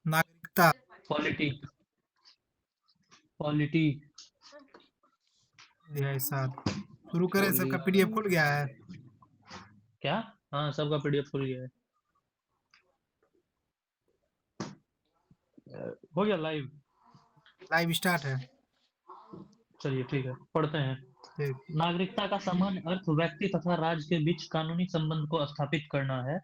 नागरिकता। Polity polity ऐसा शुरू करें, पॉली सबका पीडीएफ खुल गया है। क्या? हाँ, सबका पीडीएफ खुल गया है। हो गया लाइव। लाइव स्टार्ट है। चलिए ठीक है, पढ़ते हैं। ठीक। नागरिकता का सामान्य अर्थ व्यक्ति तथा राज्य के बीच कानूनी संबंध को स्थापित करना है,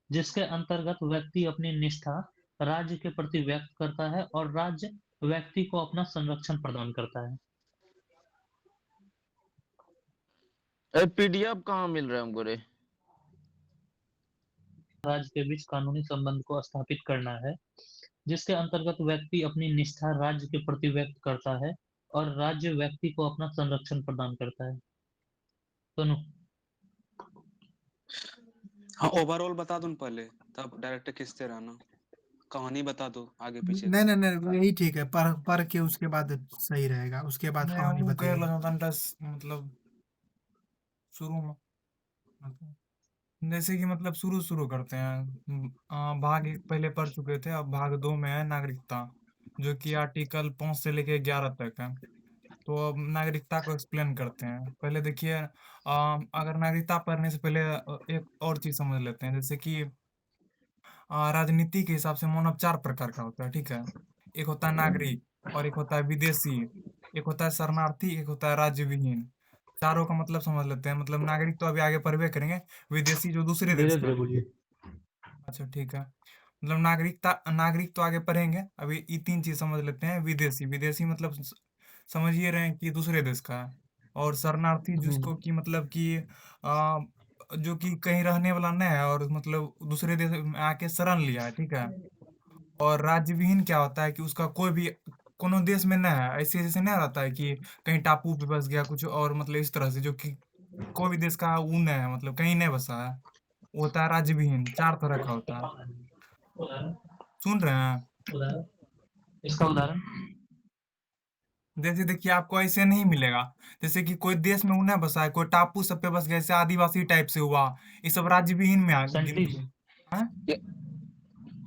जिसके अंतर्गत व्यक्ति अपनी निष्ठा राज्य के प्रति व्यक्त करता है और राज्य व्यक्ति को अपना संरक्षण प्रदान करता है। पीडीएफ कहाँ मिल रहा है हमको रे? राज्य के बीच कानूनी संबंध को स्थापित करना है, जिसके अंतर्गत व्यक्ति अपनी निष्ठा राज्य के प्रति व्यक्त करता है और राज्य व्यक्ति को अपना संरक्षण प्रदान करता है। सुनो। हाँ, ओवरऑल बता दो न पहले, तब डायरेक्ट खींचते रहना। कहानी बता दो आगे पीछे नहीं का। नहीं नहीं, यही ठीक है। पढ़ के उसके बाद सही रहेगा, उसके बाद मैं कहानी वो कह बताइए। रहा था मतलब शुरू में मतलब, जैसे कि मतलब शुरू करते हैं। भाग एक पहले पढ़ चुके थे, अब भाग 2 में है नागरिकता, जो कि आर्टिकल 5 से लेके 11 तक है। तो अब नागरिकता को एक्सप्लेन करते हैं। पहले देखिए, अगर नागरिकता पढ़ने से पहले एक और चीज समझ लेते हैं। जैसे कि राजनीति के हिसाब से मानव 4 प्रकार का होता है, ठीक है। एक होता है नागरिक, और एक होता है विदेशी, एक होता है शरणार्थी, एक होता है राज्य विहीन। चारों का मतलब समझ लेते हैं। मतलब नागरिक तो अभी आगे पढ़बे करेंगे। विदेशी जो दूसरे देश धीरे का धीरे है। बोलिए। अच्छा ठीक है। मतलब नागरिक तो आगे पढ़ेंगे, अभी ये 3 चीज समझ लेते हैं। विदेशी विदेशी मतलब समझिए रहे हैं कि दूसरे देश का है। और शरणार्थी जिसको कि मतलब कि आ, जो कि कहीं रहने वाला नहीं है, और मतलब दूसरे देश में आके शरण लिया है, ठीक है। और राज्य विहीन क्या होता है कि उसका कोई भी कोनो देश में नहीं है, ऐसे जैसे नहीं रहता है कि कहीं टापू पे बस गया कुछ, और मतलब इस तरह से जो कि कोई भी देश का वो नहीं है, मतलब कहीं नहीं बसा है। वो होता है राज्य विहीन। 4 तरह का होता है। उदाहरण। सुन रहे हैं? उदाहरण। इसका उदाहरण। जैसे देखिए, आपको ऐसे नहीं मिलेगा। जैसे कि कोई देश में उन्हें बसा है, कोई टापू सब पे बस गया, जैसे आदिवासी टाइप से हुआ। ये सब राज्य विहीन में गिनती साइंटिस्ट। है। हाँ? हेलो,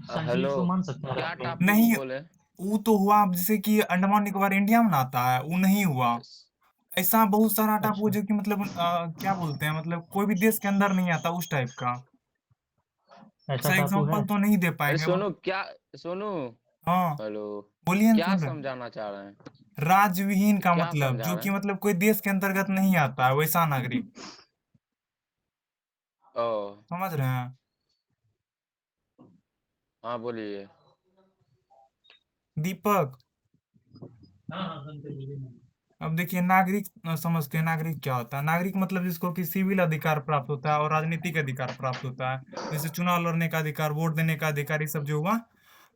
साइंटिस्ट को मान सकते हैं क्या आपको। टापू को नहीं, बोले? वो तो हुआ जैसे कि अंडमान निकोबार इंडिया में ना आता है, वो नहीं हुआ। ऐसा बहुत सारा टापू अच्छा। जो कि मतलब क्या बोलते हैं, मतलब कोई भी देश के अंदर नहीं आता उस टाइप का। ऐसा ऐसा टापू है। एग्जांपल तो नहीं दे अरे पाएंगे सोनू, क्या? सोनू, हाँ, हेलो, बोलिए ना, क्या सुन रहे हैं। समझाना चाह रहे हैं? राज्य विहीन का क्या मतलब समझा जो रहे कि हैं? मतलब कोई देश के अंतर्गत नहीं आता है, वैसा नागरिक। ओ, समझ रहे हैं? हाँ बोलिए। दीपक, हाँ हाँ, समझे, बोलिए ना। अब देखिए, नागरिक समझते हैं नागरिक क्या होता है। नागरिक मतलब जिसको कि सिविल अधिकार प्राप्त होता है और राजनीतिक अधिकार प्राप्त होता है। जैसे चुनाव लड़ने का अधिकार, वोट देने का अधिकार, ये सब जो हुआ,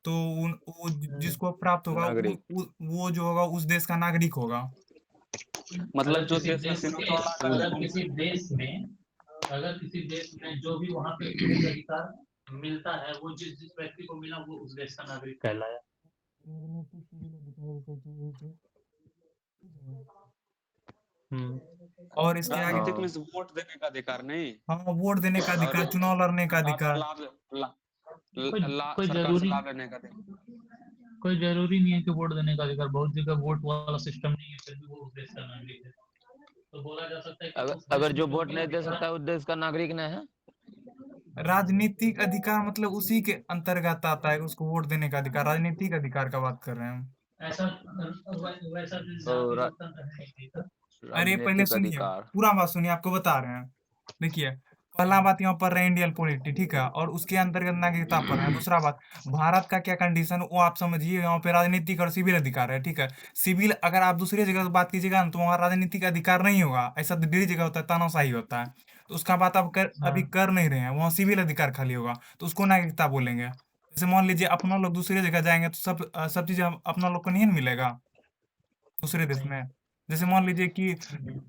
तो वो जिसको प्राप्त होगा नागरिक। वो जो होगा उस देश का नागरिक होगा। मतलब अगर जो किसी देश में देश चुनाव के लड़ा कर अगर किसी देश में अगर किसी देश में जो भी वहां पे विशेष अधिकार मिलता है, वो जिस जिस व्यक्ति को मिला, वो उस देश का नागरिक कहलाया। हम्म। और इसके आगे राजनीतिक में हाँ, वोट देने का अधिकार नहीं, हाँ, वोट देने का और अधिकार, चुनाव लड़ने का सरकार से अधिकार। लाभ ला, कोई कोई सरकार से जरूरी लाभ लेने का अधिकार। कोई जरूरी नहीं है कि वोट देने का अधिकार। बहुत जगह वोट वाला सिस्टम नहीं है, फिर भी वो उस देश का नागरिक है। तो बोला जा सकता है कि अगर उस देश अगर में जो जो वोट भी नहीं दे अधिकार। सकता है उस देश का नागरिक नहीं है। राजनीतिक अधिकार मतलब उसी के अंतर्गत आता है, उसको वोट देने का अधिकार। राजनीतिक अधिकार का बात कर रहे हैं हम। ऐसा वैसा देश जहाँ तो पे लोकतंत्र है नहीं था। अरे पहले राजनीतिक सुनिए, अधिकार। पूरा बात सुनिए, आपको बता रहे हैं। देखिए, पहला बात यहाँ पर रहे इंडियन पॉलिटी, ठीक है, और उसके अंतर्गत नागरिकता पर है। दूसरा बात, भारत का क्या कंडीशन, वो आप समझिए। यहाँ पे राजनीतिक और सिविल अधिकार है, ठीक है। सिविल अगर आप दूसरी जगह बात कीजिएगा ना, तो वहाँ राजनीतिक अधिकार नहीं होगा। ऐसा डेढ़ जगह होता है, तानाशाही होता है। तो उसका बात आप अभी हाँ। कर नहीं रहे हैं। वहाँ सिविल अधिकार खाली होगा, तो उसको नागरिकता बोलेंगे। जैसे मान लीजिए अपना लोग दूसरी जगह जाएंगे, तो सब चीजें अपना लोग को नहीं मिलेगा दूसरे देश नहीं। में। जैसे मान लीजिए कि नहीं।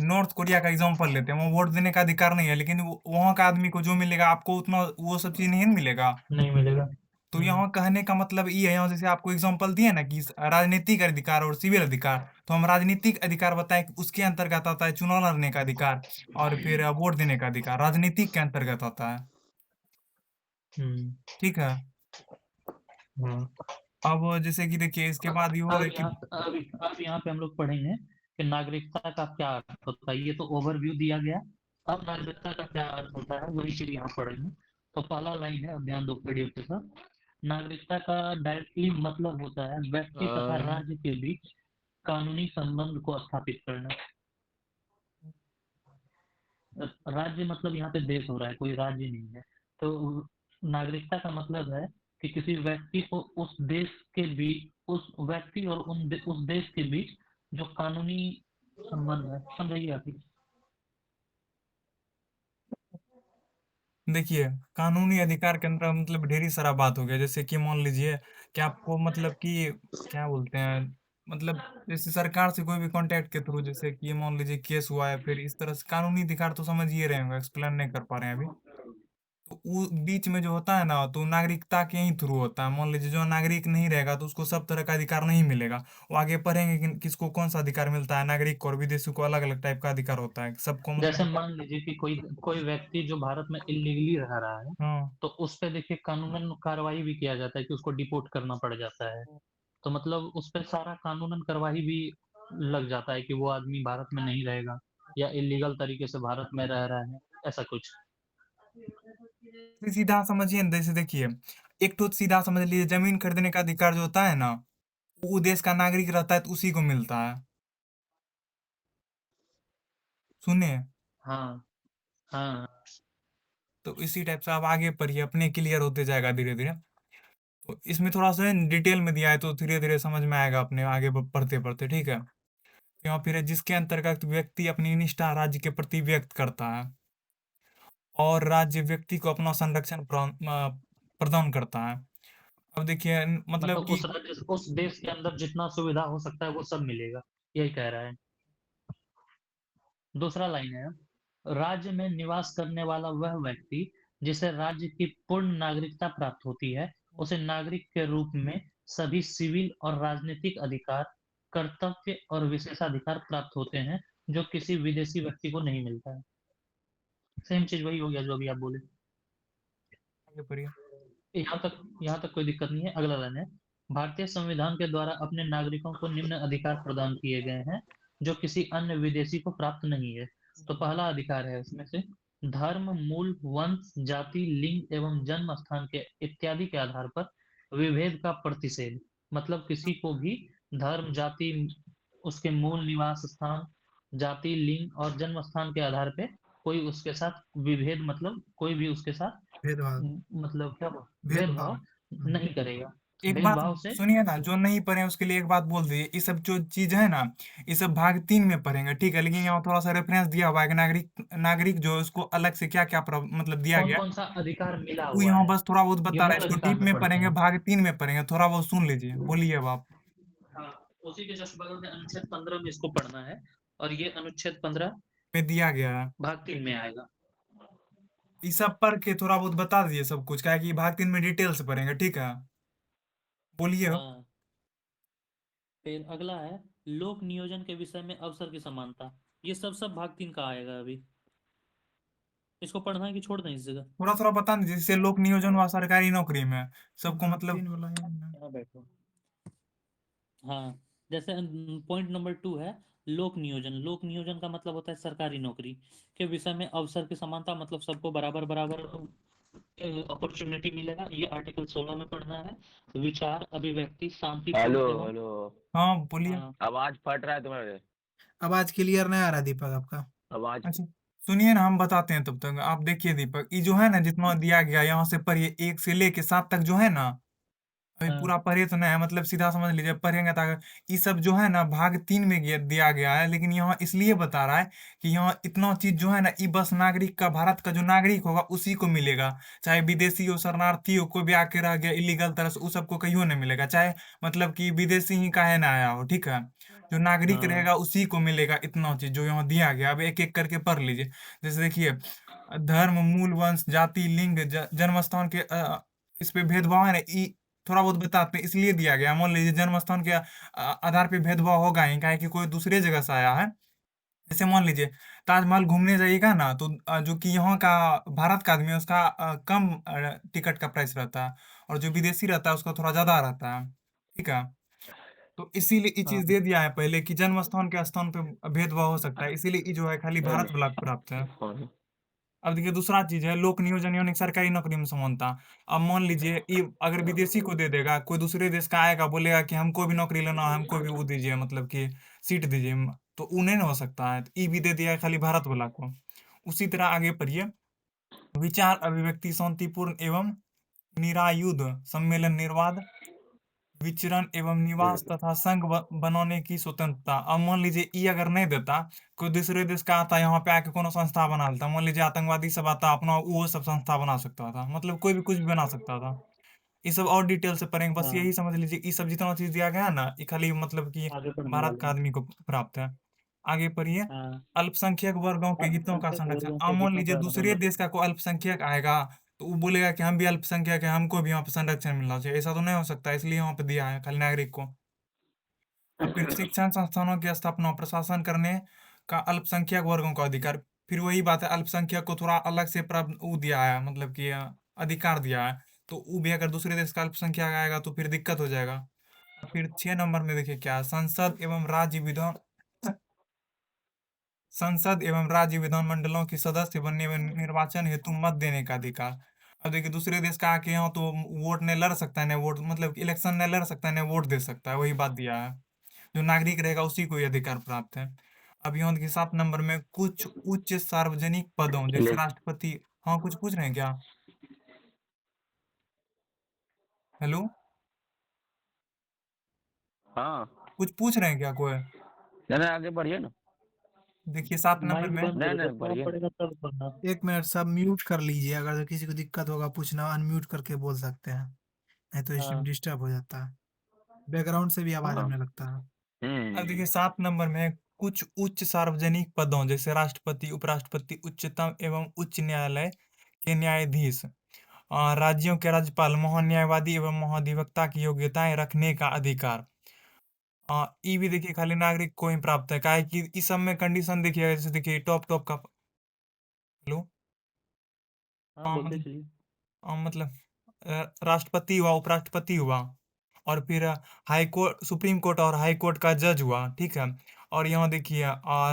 नॉर्थ कोरिया का एग्जांपल लेते हैं, वहाँ वोट देने का अधिकार नहीं है, लेकिन वहाँ का आदमी को जो मिलेगा, आपको उतना वो सब चीज नहीं मिलेगा। नहीं मिलेगा। तो यहाँ कहने का मतलब ये है, यहाँ जैसे आपको एग्जांपल दिए ना कि राजनीतिक अधिकार और सिविल अधिकार, तो हम राजनीतिक अधिकार बताएं कि उसके अंतर्गत आता है चुनाव लड़ने का अधिकार, और फिर वोट देने का अधिकार राजनीतिक के अंतर्गत आता है। हम्म। ठीक है। अब जैसे कि देखिए इसके बाद ये हो अब गया कि यहाँ पे हम लोग पढ़ेंगे कि नागरिकता का क्या अर्थ होता है। ये तो ओवरव्यू दिया गया। अब नागरिकता का क्या अर्थ होता है वही चीज यहाँ पढ़ेंगे। तो पहला लाइन है, अब ध्यान दो पीडीएफ के साथ। नागरिकता का डायरेक्टली मतलब होता है व्यक्ति तथा राज्य के बीच कानूनी संबंध को स्थापित करना। राज्य मतलब यहाँ पे देश हो रहा है, कोई राज्य नहीं है। तो नागरिकता का मतलब है कि किसी व्यक्ति को उस देश के बीच, उस व्यक्ति और उस देश के बीच जो कानूनी संबंध है, समझिए आप ही। देखिए कानूनी अधिकार के अंदर मतलब ढेरी सारा बात हो गया। जैसे कि मान लीजिए कि आपको मतलब कि क्या बोलते हैं, मतलब जैसे सरकार से कोई भी कांटेक्ट के थ्रू, जैसे कि मान लीजिए केस हुआ है, फिर इस तरह से कानूनी अधिकार तो समझ ही रहे होंगे, एक्सप्लेन नहीं कर पा रहे हैं अभी। तो वो बीच में जो होता है ना, तो नागरिकता के ही थ्रू होता है। मान लीजिए जो नागरिक नहीं रहेगा तो उसको सब तरह का अधिकार नहीं मिलेगा। वो आगे पढ़ेंगे कि किसको कौन सा अधिकार मिलता है, नागरिक को और विदेशी को अलग अलग टाइप का अधिकार होता है सबको जैसे मतलब। मान लीजिए कि कोई कोई व्यक्ति जो भारत में इलीगली रह रहा है, हाँ तो उस पे देखिए कानूनन कार्रवाई भी किया जाता है कि उसको डिपोर्ट करना पड़ जाता है। तो मतलब उस पे सारा कानूनन कार्रवाई भी लग जाता है कि वो आदमी भारत में नहीं रहेगा या इलीगल तरीके से भारत में रह रहा है, ऐसा कुछ। सीधा समझिए ना, जैसे देखिए एक तो सीधा समझ लीजिए जमीन खरीदने का अधिकार जो होता है ना, वो देश का नागरिक रहता है तो उसी को मिलता है। सुनिए, हाँ हाँ। तो इसी टाइप से आप आगे पढ़िए, अपने क्लियर होते जाएगा धीरे धीरे। तो इसमें थोड़ा सा डिटेल में दिया है तो धीरे धीरे समझ में आएगा अपने आगे पढ़ते पढ़ते, ठीक है। यहाँ फिर है, जिसके अंतर्गत व्यक्ति अपनी निष्ठा राज्य के प्रति व्यक्त करता है और राज्य व्यक्ति को अपना संरक्षण प्रदान करता है। अब देखिए मतलब मतलब कि उस देश के अंदर जितना सुविधा हो सकता है वो सब मिलेगा, यही कह रहा है। दूसरा लाइन है, राज्य में निवास करने वाला वह व्यक्ति जिसे राज्य की पूर्ण नागरिकता प्राप्त होती है, उसे नागरिक के रूप में सभी सिविल और राजनीतिक अधिकार, कर्तव्य और विशेषाधिकार प्राप्त होते हैं, जो किसी विदेशी व्यक्ति को नहीं मिलता है। सेम चीज वही हो गया जो अभी आप बोले। आगे पढ़िए। यहाँ तक कोई दिक्कत नहीं है। अगला लाइन है, भारतीय संविधान के द्वारा अपने नागरिकों को निम्न अधिकार प्रदान किए गए हैं जो किसी अन्य विदेशी को प्राप्त नहीं है। तो पहला अधिकार है उसमें से, धर्म, मूल, वंश, जाति, लिंग एवं जन्म स्थान के इत्यादि के आधार पर विभेद का प्रतिषेध। मतलब किसी को भी धर्म, जाति, उसके मूल निवास स्थान, जाति, लिंग और जन्म स्थान के आधार पे कोई उसके साथ विभेद, मतलब कोई भी उसके साथ भेदभाव। मतलब क्या भेदभाव। भेदभाव हम्म। नहीं करेगा। एक बात भेदभाव से सुनिए ना, जो नहीं पढ़े उसके लिए एक बात बोल दीजिए। ये सब जो चीज है ना, ये सब भाग 3 में पढ़ेंगे, ठीक है। लेकिन यहाँ थोड़ा सा रेफरेंस दिया हुआ है कि नागरिक नागरिक जो है उसको अलग से क्या क्या मतलब दिया कौन गया है। कौन सा अधिकार मिला वो हुआ यहाँ है, बस थोड़ा बहुत ये बता रहा है, मूल इसको अधिकार डीप में में पढ़ते पढ़ेंगे, हैं। भाग 3 में पढ़ेंगे, थोड़ा बहुत सुन लीजिए, बोलिए अब आप। हाँ, उसी के जस्ट बगल में अनुच्छेद 15 में इसको पढ़ना है, और ये अनुच्छेद 15 में दिया गया है। भाग 3 में आएगा। ये सब पढ़ के थोड़ा बहुत बता दीजिए सब कुछ, क्या है कि भाग 3 में डिटेल से पढ़ेंगे, ठीक है। बोलिए अब। हाँ, फिर अगला है, लोक नियोजन के विषय में अवसर की समानता। ये सब भाग 3 का आएगा अभी। इसको पढ़ना है कि छोड़ दें इस जगह? थोड़ा थोड़ा बता दीजिए, जैसे लोक नियोजन हुआ सरकारी नौकरी में सबको भाग मतलब। 3 वाला है ना। यहाँ बैठो। हाँ, जैसे पॉइंट नंबर 2 है, लोक नियोजन। लोक नियोजन का मतलब होता है सरकारी नौकरी के विषय में अवसर की समानता, मतलब सबको बराबर बराबर अपॉर्चुनिटी मिलेगा। ये आर्टिकल 16 में पढ़ना है। विचार, अभिव्यक्ति, शांतिपूर्ण हेलो एवं हेलो। हाँ बोलिए। हाँ, आवाज फट रहा है तुम्हारे। आवाज क्लियर नहीं आ रहा दीपक आपका। आवाज। अच्छा सुनिए ना, हम बताते हैं तब तक। आप देखिए दीपक, ये जो है ना जितना दिया गया यहाँ से पढ़िए, 1 से लेके 7 तक जो है ना, अभी हाँ, पूरा पढ़े तो नहीं है, मतलब सीधा समझ लीजिए, पढ़ेंगे ताकि ये सब जो है ना भाग 3 में दिया गया है। लेकिन यहाँ इसलिए बता रहा है कि यहाँ इतना चीज जो है ना, ये बस नागरिक का, भारत का जो नागरिक होगा उसी को मिलेगा। चाहे विदेशी हो, शरणार्थी हो, कोई भी आके रह गया इलीगल तरह से, उस सबको कहीं नहीं मिलेगा। चाहे मतलब कि विदेशी ही काहे ना आया हो, ठीक है। जो नागरिक हाँ, रहेगा उसी को मिलेगा इतना चीज जो यहाँ दिया गया। अब एक एक करके पढ़ लीजिए। जैसे देखिए, धर्म, मूल, वंश, जाति, लिंग, जन्म स्थान के इस पे भेदभाव है ना, थोड़ा बहुत बताते हैं इसलिए दिया गया। मान लीजिए जन्म स्थान के आधार पे भेदभाव होगा ही, काहे कि कोई दूसरे जगह से आया है। जैसे मान लीजिए ताजमहल घूमने जाइएगा ना, तो जो कि यहाँ का भारत का आदमी है उसका कम टिकट का प्राइस रहता है। और जो विदेशी रहता है उसका थोड़ा ज्यादा रहता है, ठीक है। तो इसीलिए ये हाँ चीज दे दिया है पहले कि जन्म स्थान के स्थान पे भेदभाव हो सकता है, इसीलिए ये जो है खाली भारत ब्लॉक प्राप्त है। अब देखिए दूसरा चीज है लोक नियोजन यानी सरकारी नौकरी में समानता। अब मान लीजिए ये अगर विदेशी को दे देगा, कोई दूसरे देश का आएगा बोलेगा कि हमको भी नौकरी लेना है, हमको भी वो दीजिए, मतलब कि सीट दीजिए, तो वो नहीं ना हो सकता है, तो ये भी दे दिया है खाली भारत वाला को। उसी तरह आगे पढ़िए, विचार अभिव्यक्ति शांतिपूर्ण एवं निरायुध सम्मेलन निर्वाध विचरण एवं निवास तथा संघ बनाने की स्वतंत्रता। अब मान लीजिए ये अगर नहीं देता, कोई दूसरे देश का आता यहाँ पे आके कोनो संस्था बना लेता, मान लीजिए आतंकवादी सब आता अपना वो सब संस्था बना सकता था, मतलब कोई भी कुछ भी बना सकता था। ये सब और डिटेल से पढ़ेंगे, बस हाँ यही समझ लीजिए ये सब जितना चीज दिया गया है ना, ये खाली मतलब कि आगे बढ़ने भारत वाले का हैं। आदमी को प्राप्त है। आगे पढ़िए, हाँ अल्पसंख्यक वर्गों के हितों का अल्पसंख्यक संरक्षण। वर्गों अब के मान हितों लीजिए का दूसरे देश संरक्षण। का कोई अल्पसंख्यक आएगा, तो वो बोलेगा कि हम भी अल्पसंख्यक है, हमको भी यहाँ पे संरक्षण मिलना चाहिए, ऐसा तो नहीं हो सकता, इसलिए यहाँ पे दिया है खाली नागरिक को। और फिर शिक्षण संस्थानों की स्थापना और प्रशासन करने का अल्पसंख्यक वर्गों का अधिकार। फिर वही बात है, अल्पसंख्यक को थोड़ा अलग से प्राप्त वो दिया है, मतलब कि अधिकार दिया है, तो वो भी अगर दूसरे देश का अल्पसंख्यक आएगा तो फिर दिक्कत हो जाएगा। और फिर 6 नंबर में देखिए क्या है, संसद एवं राज्य विधानमंडलों की सदस्य बनने में निर्वाचन हेतु मत देने का अधिकार। अब देखिए दूसरे देश का आके यहाँ तो वोट नहीं लड़ सकता है, नहीं वोट मतलब इलेक्शन नहीं लड़ सकता है, नहीं वोट दे सकता है, वही बात दिया है। जो नागरिक रहेगा उसी को ये अधिकार प्राप्त है। अब यहाँ देखिए 7 नंबर में कुछ उच्च सार्वजनिक पदों जैसे राष्ट्रपति। हाँ कुछ पूछ रहे हैं क्या? हेलो, हाँ कुछ पूछ रहे हैं क्या कोई? नहीं नहीं, आगे बढ़िए ना। देखिए 7 नंबर माइक में, बंद नहीं करो, नहीं जब काम बढ़िए। पड़ेगा तब करना। एक मिनट सब म्यूट कर लीजिए, अगर किसी को दिक्कत होगा पूछना अनम्यूट करके बोल सकते हैं, नहीं तो इसमें हाँ डिस्टर्ब हो जाता है, बैकग्राउंड से भी आवाज हाँ। आने लगता है। अब देखिए 7 नंबर में कुछ उच्च सार्वजनिक पदों जैसे राष्ट्रपति, उपराष्ट्रपति, उच्चतम एवं उच्च न्यायालय के न्यायाधीश, राज्यों के राज्यपाल, महान्यायवादी एवं महाधिवक्ता की योग्यताएं रखने का अधिकार। ई भी देखिए खाली नागरिक को ही प्राप्त है, काहे कि इस सब में कंडीशन देखिए, जैसे देखिए टॉप टॉप का। हेलो, हाँ बोलते मतलब चलिए। मतलब राष्ट्रपति हुआ, उपराष्ट्रपति हुआ, और फिर हाई कोर्ट, सुप्रीम कोर्ट और हाई कोर्ट का जज हुआ, ठीक है। और यहाँ देखिए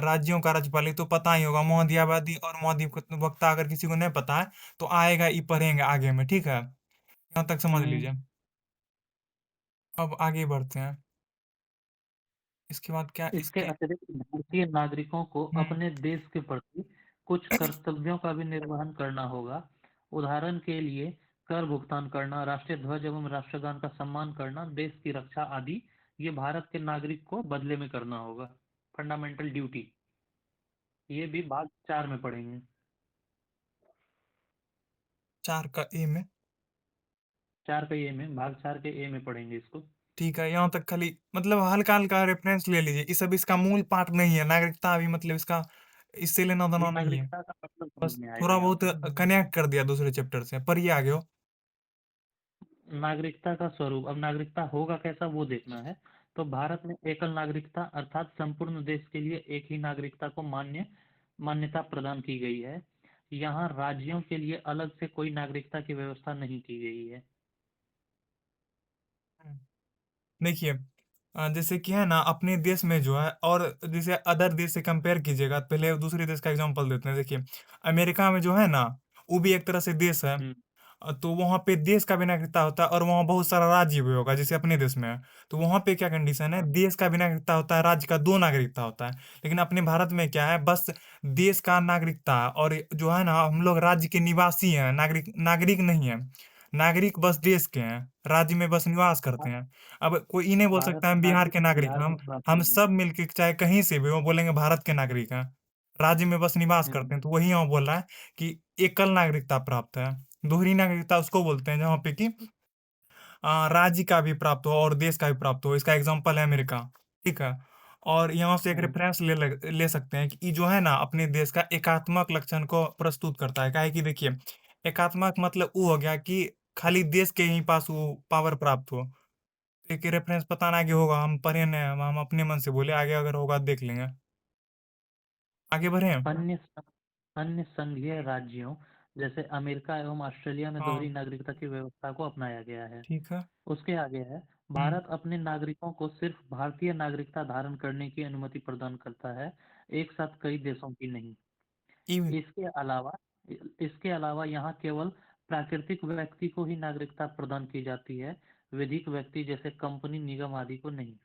राज्यों का राज्यपाल, ये तो पता ही होगा, महाधिवक्ता और महाधिवक्ता, अगर किसी को नहीं पता है तो आएगा, ये पढ़ेंगे आगे में, ठीक है, यहाँ तक समझ लीजिए। अब आगे बढ़ते हैं, इसके बाद क्या इसके इसके। अतिरिक्त भारतीय नागरिकों को हम्म अपने देश के प्रति कुछ कर्तव्यों का भी निर्वहन करना होगा। उदाहरण के लिए कर भुगतान करना, राष्ट्रीय ध्वज एवं राष्ट्रगान का सम्मान करना, देश की रक्षा आदि ये भारत के नागरिक को बदले में करना होगा। फंडामेंटल ड्यूटी, ये भी भाग 4 में पढ़ेंगे। 4 का ए में, 4 के ए में, भाग 4 के ए में पढ़ेंगे इसको। ठीक है, यहाँ तक खाली मतलब हल्का हल्का रेफरेंस ले लीजिए, ये सब इसका मूल पार्ट नहीं है, नागरिकता अभी मतलब इसका इससे लेना ये देना नहीं है, नागरिकता का मतलब समझ बस में आएगा थोड़ा यहाँ बहुत पे। कनेक्ट कर दिया दूसरे चैप्टर से, पर ये आगे हो। नागरिकता का स्वरूप, अब नागरिकता होगा कैसा वो देखना है। तो भारत में एकल नागरिकता अर्थात संपूर्ण देश के लिए एक ही नागरिकता को मान्यता प्रदान की गई है। यहाँ राज्यों के लिए अलग से कोई नागरिकता की व्यवस्था नहीं की गई है। देखिए जैसे कि है ना अपने देश में जो है, और जैसे अदर देश से कंपेयर कीजिएगा, पहले दूसरे देश का एग्जांपल देते हैं। देखिए अमेरिका में जो है ना, वो भी एक तरह से देश है। हम्म तो वहाँ पे देश का भी नागरिकता होता है, और वहाँ बहुत सारा राज्य भी होगा जैसे अपने देश में है। तो वहाँ पे क्या कंडीशन है, हाँ देश का भी नागरिकता होता है, राज्य का 2 नागरिकता होता है। लेकिन अपने भारत में क्या है, बस देश का नागरिकता है, और जो है ना हम लोग राज्य के निवासी हैं, नागरिक नागरिक नहीं है। नागरिक बस देश के हैं, राज्य में बस निवास करते भा- हैं। अब कोई ये नहीं बोल भारत सकता का हम बिहार के नागरिक नागरिक हैं। बिहार में हम निवासी है। सब मिलके चाहे कहीं से भी वो बोलेंगे भारत के नागरिक हैं, राज्य में बस निवास करते हम्म, हैं, तो वही यहाँ बोल रहा है कि एकल नागरिकता प्राप्त है। दोहरी नागरिकता उसको बोलते हैं जहाँ पे कि राज्य का भी प्राप्त हो और देश का भी प्राप्त हो, इसका एग्जांपल है अमेरिका, ठीक है। और यहाँ से एक हम्म, रेफरेंस ले सकते हैं कि ये जो है ना अपने देश का एकात्मक लक्षण को प्रस्तुत करता है। काहे कि देखिए एकात्मक मतलब वो हो गया कि खाली देश के ही पास वो पावर प्राप्त हो। एक रेफरेंस पता ना आगे होगा, हम पढ़े नहीं, हम अपने मन से बोले, आगे अगर होगा देख लेंगे। आगे बढ़े। अन्य अन्य संघीय राज्यों जैसे अमेरिका एवं ऑस्ट्रेलिया में हाँ दोहरी नागरिकता की व्यवस्था को अपनाया गया है। ठीक है। उसके आगे है, हम्म भारत अपने नागरिकों को सिर्फ भारतीय नागरिकता धारण करने की अनुमति प्रदान करता है, एक साथ कई देशों की नहीं। ई इसके अलावा इसके अलावा यहाँ केवल प्राकृतिक व्यक्ति को ही नागरिकता प्रदान की जाती है, विधिक व्यक्ति जैसे कंपनी, निगम आदि को नहीं।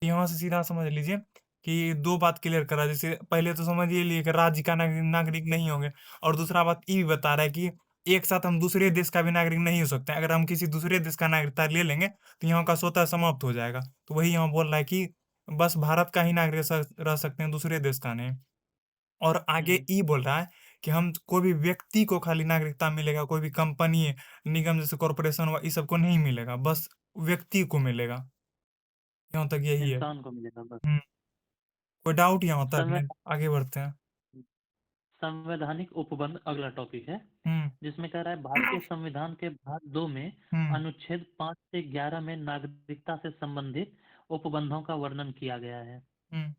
यहाँ से सीधा समझ लीजिए कि दो बात क्लियर करा। जैसे पहले तो समझ ये लिए कि राज्य का नागरिक नहीं होंगे, और दूसरा बात ये भी बता रहा है कि एक साथ हम दूसरे देश का भी नागरिक नहीं हो सकते। अगर हम किसी दूसरे देश का नागरिकता ले लेंगे तो यहाँ का स्वतः समाप्त हो जाएगा। तो वही यहाँ बोल रहा है कि बस भारत का ही नागरिक रह सकते हैं, दूसरे देश का नहीं। और आगे ई बोल रहा है कि हम कोई भी व्यक्ति को खाली नागरिकता मिलेगा, कोई भी कंपनी, निगम जैसे कॉरपोरेशन हुआ, इस सबको नहीं मिलेगा, बस व्यक्ति को मिलेगा। यहाँ तक यही है। इंसान को मिलेगा बस। हम्म कोई डाउट यहाँ तक संवै नहीं? आगे बढ़ते हैं। संवैधानिक उपबंध अगला टॉपिक है, हम्म जिसमें कह रहा है भारतीय संविधान के भाग 2 में हम्म अनुच्छेद 5 से 11 में नागरिकता से संबंधित उपबंधों का वर्णन किया गया है। हम्म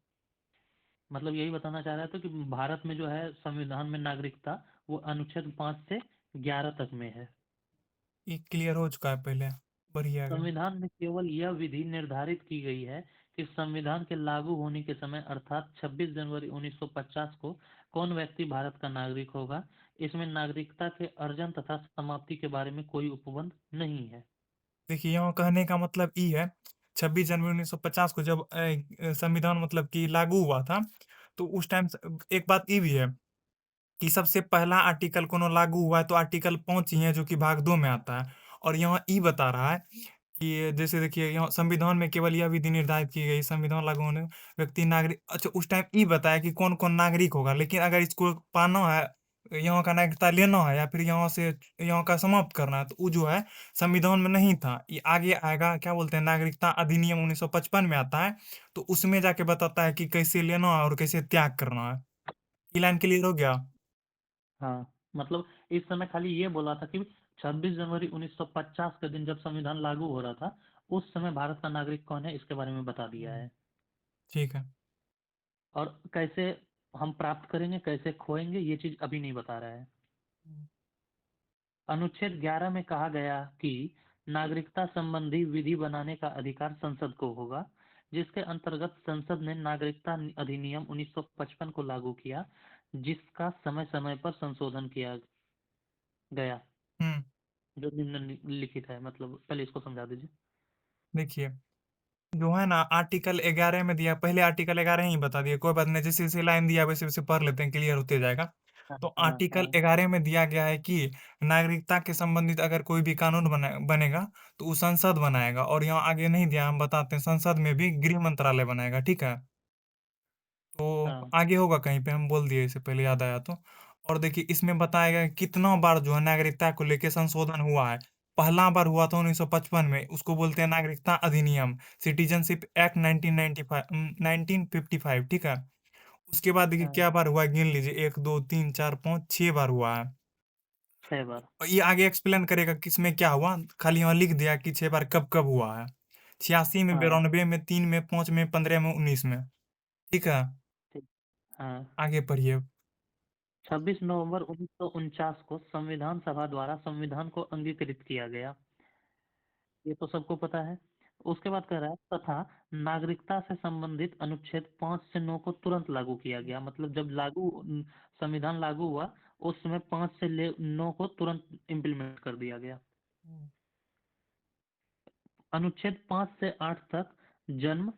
मतलब यही बताना चाह रहा था कि भारत में जो है संविधान में नागरिकता वो अनुच्छेद 5 से 11 तक में है। ये क्लियर हो चुका है पहले। बढ़िया आगे। संविधान में केवल यह विधि निर्धारित की गई है कि संविधान के लागू होने के समय अर्थात 26 जनवरी 1950 को कौन व्यक्ति भारत का नागरिक होगा। इसमें नागरिकता के अर्जन तथा समाप्ति के बारे में कोई उपबंध नहीं है। देखिए यहाँ कहने का मतलब ई है, 26 जनवरी 1950 को जब संविधान मतलब कि लागू हुआ था, तो उस टाइम एक बात ई भी है कि सबसे पहला आर्टिकल कोनो लागू हुआ है तो आर्टिकल 5 ही है, जो कि भाग 2 में आता है। और यहाँ ई बता रहा है कि जैसे देखिए यहाँ संविधान में केवल यह विधि निर्धारित की गई, संविधान लागू होने व्यक्ति नागरिक। अच्छा, उस टाइम ई बताया कि कौन कौन नागरिक होगा, लेकिन अगर इसको पाना है, यहाँ का नागरिकता लेना है, या फिर यहाँ से यहाँ का समाप्त करना है, तो वो जो है संविधान में नहीं था। ये आगे आएगा, क्या बोलते हैं, नागरिकता अधिनियम 1955 में आता है, तो उसमें जाके बताता है कि कैसे लेना है और कैसे त्याग करना है। ये लाइन क्लियर हो गया? हाँ, मतलब इस समय खाली ये बोला था कि 26 जनवरी 1950 के दिन जब संविधान लागू हो रहा था, उस समय भारत का नागरिक कौन है इसके बारे में बता दिया है। ठीक है। और कैसे हम प्राप्त करेंगे, कैसे खोएंगे, ये चीज अभी नहीं बता रहा है। अनुच्छेद 11 में कहा गया कि नागरिकता संबंधी विधि बनाने का अधिकार संसद को होगा, जिसके अंतर्गत संसद ने नागरिकता अधिनियम 1955 को लागू किया, जिसका समय समय पर संशोधन किया गया, हम्म जो निम्नलिखित है। मतलब पहले इसको समझा दीजिए। देखिए, जो है ना आर्टिकल 11 में दिया, पहले आर्टिकल 11 ही बता दिया, कोई बात नहीं, जैसे जैसे लाइन दिया वैसे वैसे पढ़ लेते हैं, क्लियर होते जाएगा। हाँ तो हाँ आर्टिकल हाँ 11 में दिया गया है कि नागरिकता के संबंधित अगर कोई भी कानून बनेगा तो वो संसद बनाएगा। और यहाँ आगे नहीं दिया, हम बताते हैं, संसद में भी गृह मंत्रालय बनाएगा, ठीक है। तो हाँ आगे होगा कहीं पे, हम बोल दिए इसे पहले, याद आया तो। और देखिए इसमें बताया गया है कितना बार जो है नागरिकता को लेके संशोधन हुआ है। पहला बार हुआ था 1955 में, उसको बोलते हैं नागरिकता अधिनियम, सिटीजनशिप एक्ट 1955, ठीक है। उसके बाद देखिए हाँ, क्या बार हुआ है, गिन लीजिए, 1 2 3 4 5 6 बार हुआ है। 6 बार। और ये आगे एक्सप्लेन करेगा किसमें क्या हुआ, खाली यहाँ लिख दिया कि 6 बार कब कब हुआ है। 86 में, हाँ 92 में, 3 में, 5 में, 15 में, 19 में, ठीक है। ठीक। हाँ, आगे पढ़िए। 26 नवंबर 1949 को संविधान सभा द्वारा संविधान को अंगीकृत किया गया, ये तो सबको पता है। उसके बाद कह रहा है तथा नागरिकता से संबंधित अनुच्छेद 5 से 9 को तुरंत लागू किया गया। मतलब जब संविधान लागू हुआ, उस समय 5 से 9 को तुरंत इम्प्लीमेंट कर दिया गया। अनुच्छेद 5 से 8 तक जन्म,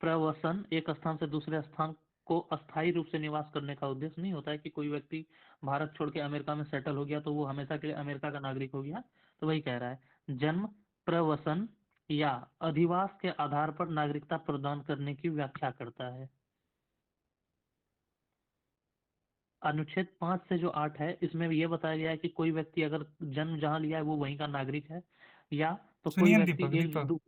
प्रवसन, एक स्थान से दूसरे स्थान को अस्थायी रूप से निवास करने का उद्देश्य नहीं होता है कि कोई व्यक्ति भारत छोड़ के अमेरिका में सेटल हो गया तो वो हमेशा के लिए अमेरिका का नागरिक हो गया। तो वही कह रहा है, जन्म, प्रवसन या अधिवास के आधार पर नागरिकता प्रदान करने की व्याख्या करता है। अनुच्छेद 5 से जो 8 है, इसमें ये बताया गया है कि कोई व्यक्ति अगर जन्म जहाँ लिया है वो वहीं का नागरिक है, या तो कोई सुनिए ना व्यक्ति दीपक, एक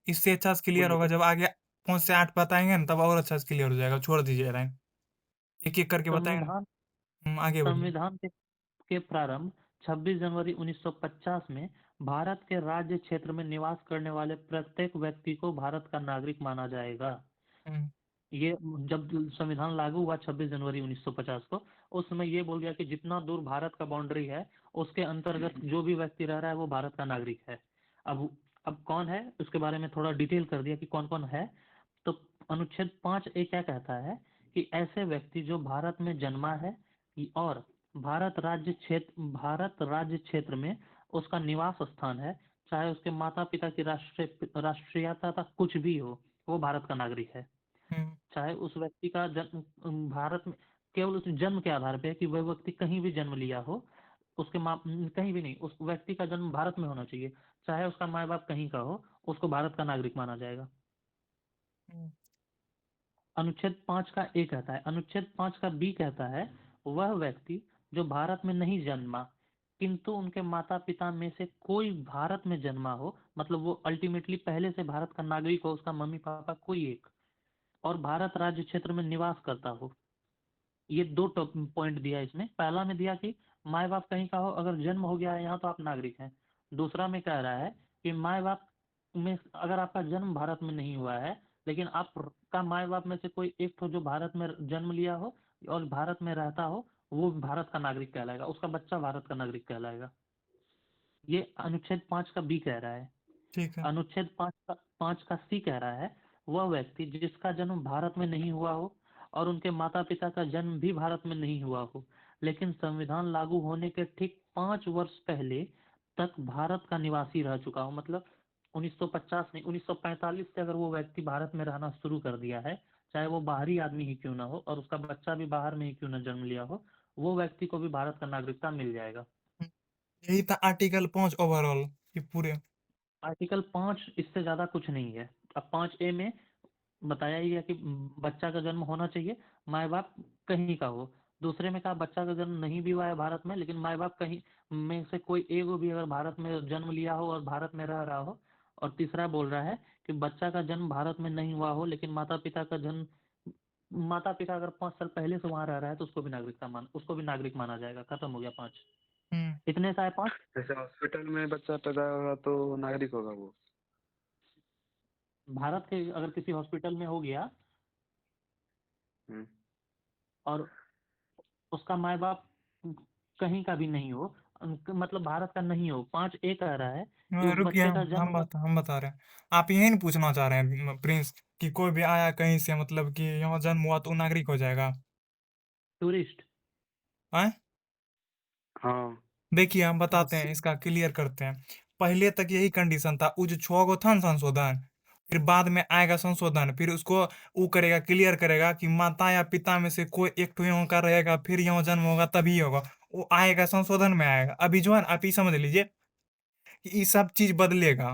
इससे अच्छा से क्लियर बोलिए। होगा जब आगे 5 से 8 बताएंगे ना, तब और अच्छा से क्लियर हो जाएगा। छोड़ दीजिए लाइन, एक एक करके बताएंगे ना। संविधान आगे बढ़िए। संविधान के प्रारंभ 26 जनवरी 1950 में भारत के राज्य क्षेत्र में निवास करने वाले प्रत्येक व्यक्ति को भारत का नागरिक माना जाएगा। हम्म ये जब संविधान लागू हुआ 26 जनवरी 1950 को, उस समय ये बोल दिया कि जितना दूर भारत का बाउंड्री है उसके अंतर्गत जो भी व्यक्ति रह रहा है वो भारत का नागरिक है। अब कौन है उसके बारे में थोड़ा डिटेल कर दिया कि कौन कौन है। तो अनुच्छेद 5A क्या कहता है कि ऐसे व्यक्ति जो भारत में जन्मा है और भारत राज्य क्षेत्र में उसका निवास स्थान है, चाहे उसके माता पिता की राष्ट्रीयता कुछ भी हो, वो भारत का नागरिक है। चाहे उस व्यक्ति का जन्म भारत में केवल उस जन्म के आधार पे है कि वह व्यक्ति कहीं भी जन्म लिया हो, उसके माँ कहीं भी नहीं, उस व्यक्ति का जन्म भारत में होना चाहिए, चाहे उसका माँ बाप कहीं का हो, उसको भारत का नागरिक माना जाएगा। अनुच्छेद 5 का ए कहता है। अनुच्छेद 5 का बी कहता है वह व्यक्ति जो भारत में नहीं जन्मा किंतु उनके माता पिता में से कोई भारत में जन्मा हो, मतलब वो अल्टीमेटली पहले से भारत का नागरिक हो, उसका मम्मी पापा कोई एक, और भारत राज्य क्षेत्र में निवास करता हो। ये दो पॉइंट दिया इसमें। पहला में दिया कि माए बाप कहीं का हो, अगर जन्म हो गया है यहाँ तो आप नागरिक हैं। दूसरा में कह रहा है कि माए बाप में अगर आपका जन्म भारत में नहीं हुआ है लेकिन आपका माए बाप में से कोई एक तो जो भारत में जन्म लिया हो और भारत में रहता हो, वो भारत का नागरिक कहलाएगा, उसका बच्चा भारत का नागरिक कहलाएगा। ये अनुच्छेद 5 का बी कह रहा है। ठीक है। अनुच्छेद 5 का सी कह रहा है वह व्यक्ति जिसका जन्म भारत में नहीं हुआ हो और उनके माता पिता का जन्म भी भारत में नहीं हुआ हो, लेकिन संविधान लागू होने के ठीक 5 वर्ष पहले तक भारत का निवासी रह चुका हो, मतलब 1950 नहीं 1945 से अगर वो व्यक्ति भारत में रहना शुरू कर दिया है, चाहे वो बाहरी आदमी ही क्यों ना हो और उसका बच्चा भी बाहर में ही क्यों ना जन्म लिया हो, वो व्यक्ति को भी भारत का नागरिकता मिल जाएगा। यही था आर्टिकल 5 ओवरऑल, ये पूरे। आर्टिकल 5 इससे ज्यादा कुछ नहीं है। अब 5A में बताया ही है कि बच्चा का जन्म होना चाहिए, माए बाप कहीं का हो। दूसरे में कहा बच्चा का जन्म नहीं भी हुआ है भारत में लेकिन माए बाप कहीं में से कोई एक भी अगर भारत में जन्म लिया हो और भारत में रह रहा हो। और तीसरा बोल रहा है कि बच्चा का जन्म भारत में नहीं हुआ हो लेकिन माता पिता अगर 5 साल पहले से वहां रह रहा है तो उसको भी नागरिक माना जाएगा। खत्म हो गया 5। इतने से आए 5। जैसे हॉस्पिटल में बच्चा पैदा होगा तो नागरिक होगा वो। भारत के अगर किसी हॉस्पिटल में हो गया हम्म। और उसका माए बाप कहीं का भी नहीं हो, मतलब भारत का नहीं हो, 5A कह रहा है कि उस रुकिए, बच्चे का हम जन्म हम बता रहे हैं। आप यही नहीं पूछना चाह रहे हैं प्रिंस कि कोई भी आया कहीं से, मतलब कि यहाँ जन्म हुआ तो वो नागरिक हो जाएगा? टूरिस्ट। आए, हाँ। देखिए हम बताते हैं, इसका क्लियर करते हैं। पहले तक यही कंडीशन था, वो जो 6 गो था ना संशोधन, फिर बाद में आएगा संशोधन, फिर उसको वो करेगा, क्लियर करेगा कि माता या पिता में से कोई एक तो यहाँ का रहेगा, फिर यहाँ जन्म होगा तभी होगा। वो आएगा संशोधन में आएगा। अभी जो है ना, आप ये समझ लीजिए कि ये सब चीज बदलेगा।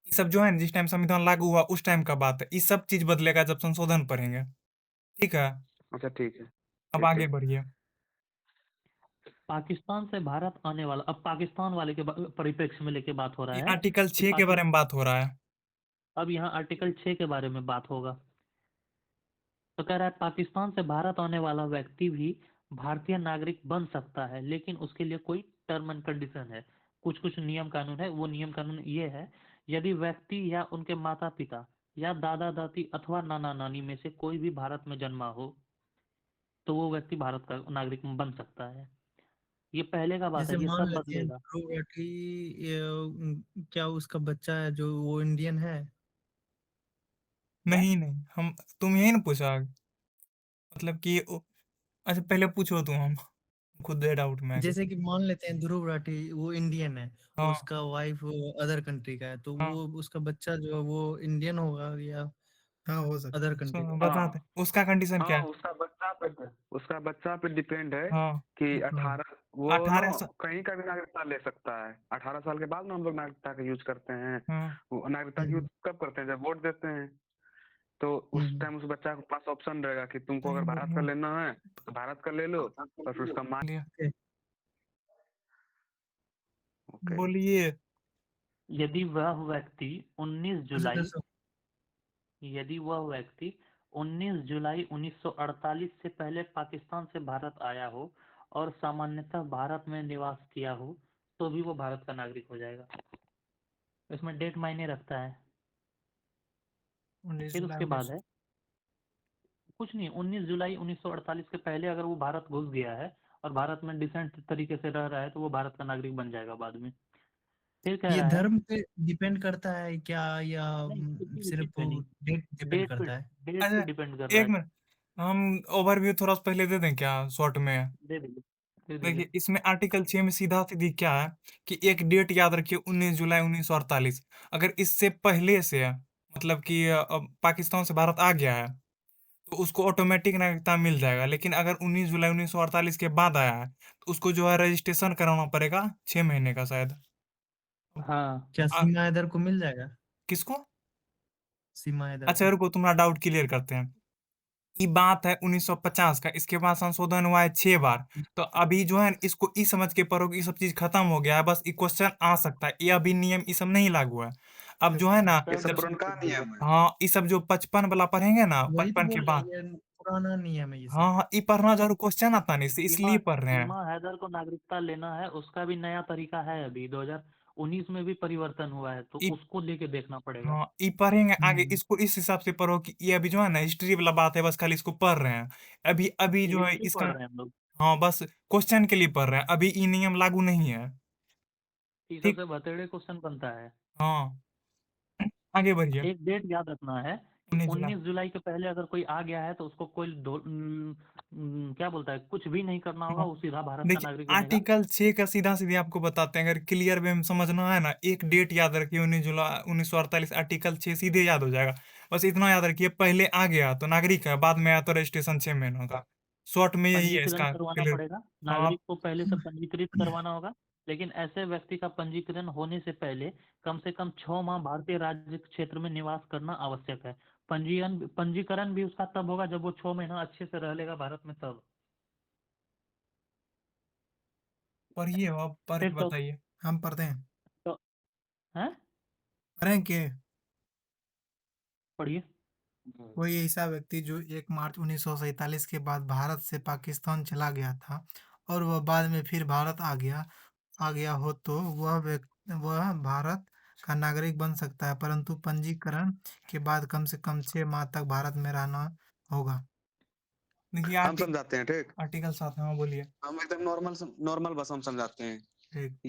ये सब जो है ना, जिस टाइम संविधान लागू हुआ उस टाइम का बात है, ये सब चीज बदलेगा जब संशोधन पढ़ेंगे। ठीक है, अच्छा ठीक है। अब ठीक आगे है। बढ़िए। पाकिस्तान से भारत आने वाला, अब पाकिस्तान वाले के परिप्रेक्ष्य में लेके बात हो रहा ये है आर्टिकल कि 6 के बारे में बात हो रहा है। अब यहाँ आर्टिकल 6 के बारे में बात होगा। तो कह रहा है पाकिस्तान से भारत आने वाला व्यक्ति भी भारतीय नागरिक बन सकता है, लेकिन उसके लिए कोई टर्म एंड कंडीशन है, कुछ कुछ नियम कानून है। वो नियम कानून ये है, यदि व्यक्ति या उनके माता पिता या दादा दादी अथवा नाना नानी में से कोई भी भारत में जन्मा हो तो वो व्यक्ति भारत का नागरिक बन सकता है। ये पहले का बात जैसे है, ये मान सब लेते हैं बदलेगा। ध्रुव राठी, क्या उसका बच्चा है जो वो इंडियन है? क्या? नहीं नहीं, हम तुम यही ना पूछा, मतलब कि अच्छा पहले पूछो तुम, हम खुद डाउट में आ गए। जैसे कि मान लेते हैं ध्रुव राठी वो इंडियन है, हाँ उसका वाइफ अदर कंट्री का है, तो हाँ, वो उसका बच्चा जो है वो इंडियन होगा या हाँ हो सकता तो अदर कंट्री का? बताते हाँ उसका कंडीशन क्या हाँ, है। उसका बच्चा पे डिपेंड है हाँ, कि हाँ 18 वो ना 18 कहीं का भी नागरिकता ले सकता है। 18 साल के बाद ना हम लोग नागरिकता का यूज करते हैं। हाँ वो नागरिकता का यूज हम्म कब करते हैं, जब वोट देते हैं। तो उस हम्म टाइम उस बच्चा के पास ऑप्शन रहेगा कि तुमको नहीं अगर भारत का बोलिए, लेना है तो भारत का ले लो, और फिर उसका माँ। बोलिए ओके। ओके। बोलिए। यदि वह व्यक्ति 19 अच्छा जुलाई यदि वह व्यक्ति 19 जुलाई 1948 से पहले पाकिस्तान से भारत आया हो और सामान्यतः भारत में निवास किया हो तो भी वो भारत का नागरिक हो जाएगा। इसमें डेट मायने रखता है। 19 फिर जुलाई उसके बाद 19। है कुछ नहीं, 19 जुलाई 1948 के पहले अगर वो भारत घुस गया है और भारत में डिसेंट तरीके से रह रहा है तो वो भारत का नागरिक बन जाएगा बाद में। फिर कह ये रहा है धर्म पे डिपेंड करता है क्या, या नहीं, किसी भी सिर्फ चीज पे नहीं, डेट डिपेंड डेट पे करता है? डेट पे अच्छा, डिपेंड कर रहा एक है। मिनट, हम ओवरव्यू थोड़ा सा पहले दे दें क्या, शॉर्ट में? दे दीजिए, दे देखिए, दीजिए। इसमें आर्टिकल 6 में सीधा सीधी क्या है कि एक डेट याद रखिए, 19 जुलाई 1948। अगर इससे पहले से है, मतलब कि पाकिस्तान से भारत आ गया है, तो उसको ऑटोमेटिक नागरिकता मिल जाएगा। लेकिन अगर 19 जुलाई 1948 के बाद आया है, तो उसको जो है रजिस्ट्रेशन कराना पड़ेगा 6 महीने का शायद। हाँ, क्या आ, सीमा हैदर को मिल जाएगा? किसको? सीमा हैदर अच्छा, को? रुको, तुम्हारा डाउट क्लियर करते हैं। ये बात है 1950 का, इसके बाद संशोधन हुआ है 6 बार। तो अभी जो है इसको ई समझ के पढ़ो कि ये सब चीज खत्म हो गया है, बस ये क्वेश्चन आ सकता है, ये अभी नियम ये सब नहीं लागू है। अब जो है ना, ये सब सब जब पुरनका नियम है। हाँ, ये सब जो 55 वाला पढ़ेंगे ना, वही तो 55 के बोल रहे बाद, हैं, ये पुराना नियम है ये हाँ सब। हाँ, ये पढ़ना जरूर, क्वेश्चन आता नहीं, सीमा इसलिए पढ़ रहे हैं। सीमा हैदर को नागरिकता लेना है, उसका भी नया तरीका है, अभी 2019 में भी परिवर्तन हुआ है, तो ई उसको लेके देखना पड़ेगा। हाँ, ये पढ़ेंगे आगे, हम्म। इसको इस हिसाब से पढ़ो कि ये अभी जो है ना हिस्ट्री वाला बात है, बस खाली इसको पढ़ रहे हैं। अभी अभी जो है हिस्ट्री इसका, पढ़ रहे हैं हम लोग। हाँ, बस क्वेश्चन के लिए पढ़ रहे हैं, अभी ये नियम लागू नहीं है। ये ठीक। सबसे बतेड़े क्वेश्चन बनता है। हाँ, आगे बढ़िए। एक डेट याद रखना है कि 19 जुलाई। 19 जुलाई के पहले अगर कोई आ गया है तो उसको कोई क्या बोलता है, कुछ भी नहीं करना होगा, हाँ, वो सीधा भारत का देखिए, नागरिक बनेगा। आर्टिकल 6 का सीधा सीधे आपको बताते हैं, अगर क्लियर वे में समझना है ना, एक डेट याद रखिए, 19 जुलाई 1948, आर्टिकल 6 सीधे याद हो जाएगा। बस इतना याद रखिए, पहले आ गया तो नागरिक है, बाद में आया तो रजिस्ट्रेशन 6 महीनों का। शॉर्ट में यही है पंजीकरण इसका करवाना क्लियर। पड़ेगा, हाँ नागरिक को पहले से पंजीकृत करवाना होगा। लेकिन ऐसे व्यक्ति का पंजीकरण होने से कम 6 माह भारतीय राज्य क्षेत्र में निवास करना आवश्यक है। पंजीकरण भी उसका तब होगा जब वो 6 महीना अच्छे से रह लेगा भारत में, तब। पढ़िए, अब पढ़ फिर के तो बताइए। हम पढ़ते हैं। तो हैं, पढ़ें के? पढ़िए। कोई ऐसा व्यक्ति जो 1 मार्च 1947 के बाद भारत से पाकिस्तान चला गया था और वह बाद में फिर भारत आ गया हो, तो वह भारत का नागरिक बन सकता है, परंतु पंजीकरण के बाद कम से कम 6 माह तक भारत में रहना होगा। देखिए, हम समझाते हैं, ठीक। आर्टिकल 7, हाँ बोलिए। हम एकदम नॉर्मल नॉर्मल भाषा में समझाते हैं। ठीक।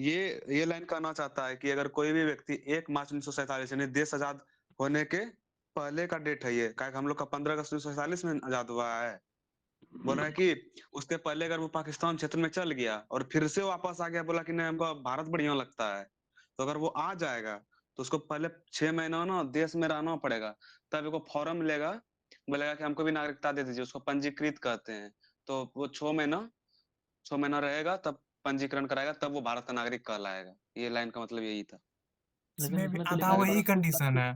ये लाइन कहना चाहता है कि अगर कोई भी व्यक्ति 1 मार्च 1947 यानी देश आजाद होने के पहले का डेट है, ये क्या हम लोग का 15 अगस्त 1947 में आजाद हुआ है। बोल रहा है कि उसके पहले अगर वो पाकिस्तान क्षेत्र में चल गया और फिर से वापस आ गया, बोला कि नहीं हमको भारत बढ़िया लगता है, तो अगर वो आ जाएगा तो उसको पहले 6 महीना ना देश में रहना पड़ेगा। तब वो फॉर्म लेगा, बोलेगा कि हमको भी नागरिकता दे दीजिए, उसको पंजीकृत कहते हैं। तो वो 6 महीना रहेगा, तब पंजीकरण कराएगा, तब वो भारत का नागरिक कहलाएगा। ये लाइन का मतलब यही था। लेकिन इसमें भी इसमें तो आधा लिखा है वही परंतु कंडीशन है।